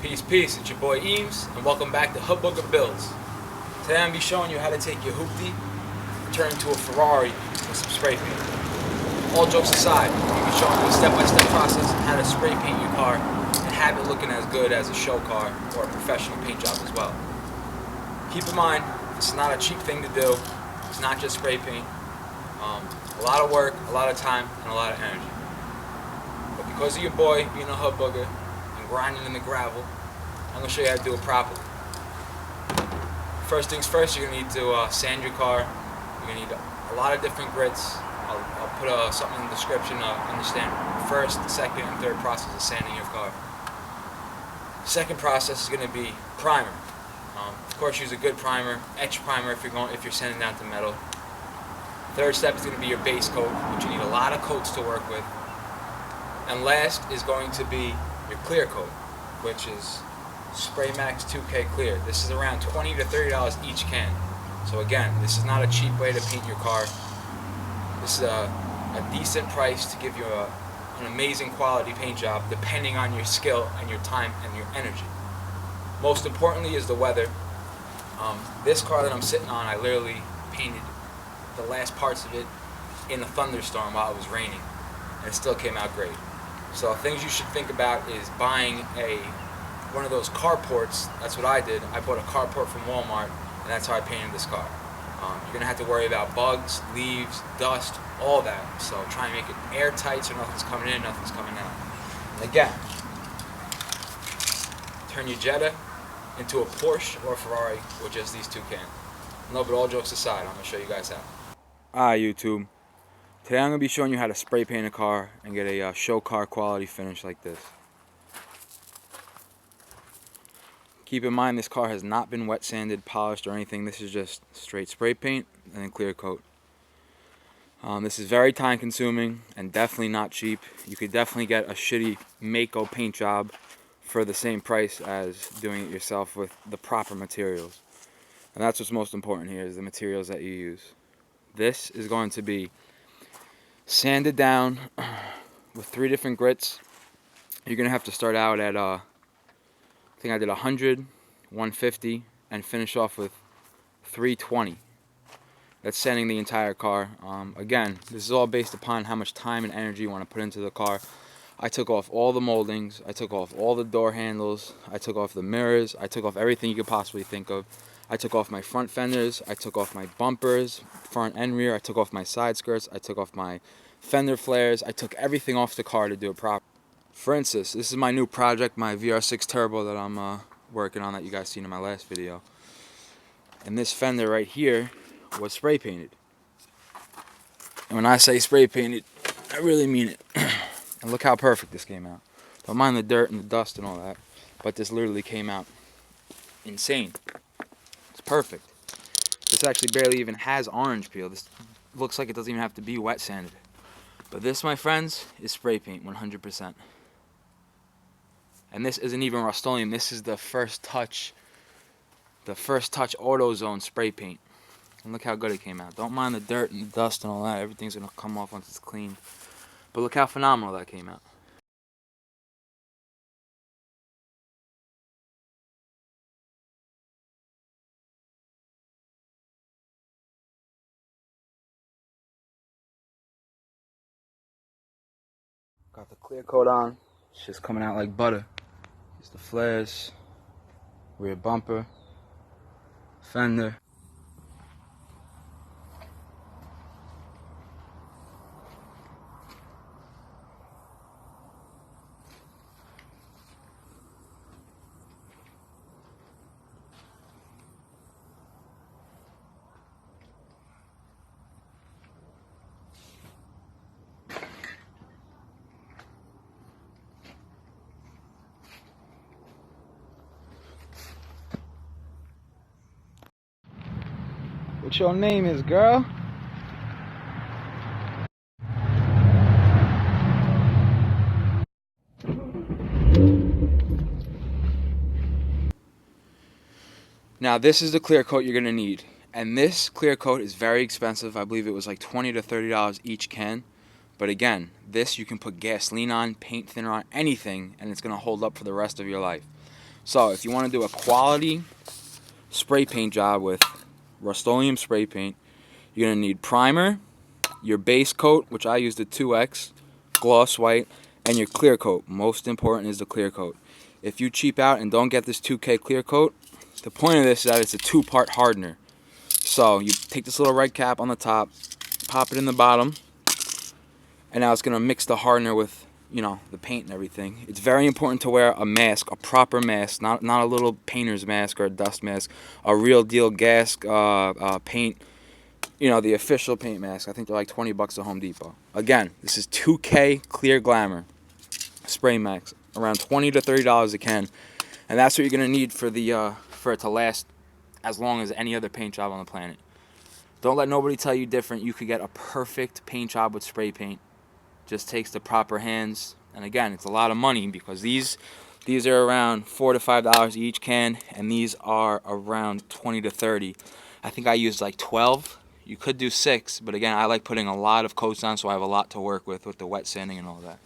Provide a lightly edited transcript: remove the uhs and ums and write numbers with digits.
Peace, peace. It's your boy Eames, and welcome back to Hood Booger Builds. Today I'm going to be showing you how to take your hoopty and turn it into a Ferrari with some spray paint. All jokes aside, I'm going to be showing you a step-by-step process on how to spray paint your car and have it looking as good as a show car or a professional paint job as well. Keep in mind, it's not a cheap thing to do. It's not just spray paint. A lot of work, a lot of time, and a lot of energy. But because of your boy being a hood booger and grinding in the gravel, I'm going to show you how to do it properly. First things first, you're going to need to sand your car. You're going to need a lot of different grits. I'll put something in the description to understand first, second, and third process of sanding your car. Second process is going to be primer. Of course, use a good primer, etch primer if you're sanding down to metal. Third step is going to be your base coat, which you need a lot of coats to work with. And last is going to be your clear coat, which is Spray Max 2K Clear. This is around $20 to $30 each can. So again, this is not a cheap way to paint your car. This is a decent price to give you an amazing quality paint job, depending on your skill and your time and your energy. Most importantly is the weather. This car that I'm sitting on, I literally painted the last parts of it in a thunderstorm while it was raining, and it still came out great. So things you should think about is buying one of those carports. That's what I did. I bought a carport from Walmart, and that's how I painted this car. You're gonna have to worry about bugs, leaves, dust, all that. So try and make it airtight so nothing's coming in, nothing's coming out. And again, turn your Jetta into a Porsche or a Ferrari with just these two cans. No, but all jokes aside, I'm gonna show you guys how. Alright, YouTube. Today I'm going to be showing you how to spray paint a car and get a show car quality finish like this. Keep in mind this car has not been wet sanded, polished, or anything. This is just straight spray paint and then clear coat. This is very time consuming and definitely not cheap. You could definitely get a shitty Mako paint job for the same price as doing it yourself with the proper materials. And that's what's most important here, is the materials that you use. This is going to be sanded down with 3 different grits. You're going to have to start out at, I think I did 100, 150, and finish off with 320. That's sanding the entire car. Again, this is all based upon how much time and energy you want to put into the car. I took off all the moldings, I took off all the door handles, I took off the mirrors, I took off everything you could possibly think of. I took off my front fenders, I took off my bumpers, front and rear, I took off my side skirts, I took off my fender flares, I took everything off the car to do it properly. For instance, this is my new project, my VR6 Turbo that I'm working on, that you guys seen in my last video. And this fender right here was spray painted. And when I say spray painted, I really mean it. And look how perfect this came out. Don't mind the dirt and the dust and all that, but this literally came out insane. Perfect. This actually barely even has orange peel. This looks like it doesn't even have to be wet sanded. But this, my friends, is spray paint 100%. And this isn't even Rust-Oleum. This is the first touch AutoZone spray paint. And look how good it came out. Don't mind the dirt and the dust and all that. Everything's gonna come off once it's clean. But look how phenomenal that came out. Got the clear coat on. It's just coming out like butter. It's the flares, rear bumper, fender. What your name is, girl? Now this is the clear coat you're going to need. And this clear coat is very expensive. I believe it was like $20 to $30 each can. But again, this you can put gasoline on, paint thinner on, anything, and it's going to hold up for the rest of your life. So if you want to do a quality spray paint job with Rust-Oleum spray paint, you're going to need primer, your base coat, which I use the 2X, gloss white, and your clear coat. Most important is the clear coat. If you cheap out and don't get this 2K clear coat, the point of this is that it's a 2-part hardener. So you take this little red cap on the top, pop it in the bottom, and now it's going to mix the hardener with, you know, the paint and everything. It's very important to wear a mask, a proper mask, not a little painter's mask or a dust mask, a real deal gas paint, you know, the official paint mask. I think they're like 20 bucks at Home Depot. Again, this is 2K Clear Glamour spray max, around $20 to $30 a can, and that's what you're gonna need for the for it to last as long as any other paint job on the planet. Don't let nobody tell you different. You could get a perfect paint job with spray paint. Just takes the proper hands, and again, it's a lot of money because these are around $4 to $5 each can, and these are around 20 to 30. I think I used like 12. You could do 6, but again, I like putting a lot of coats on, so I have a lot to work with the wet sanding and all that.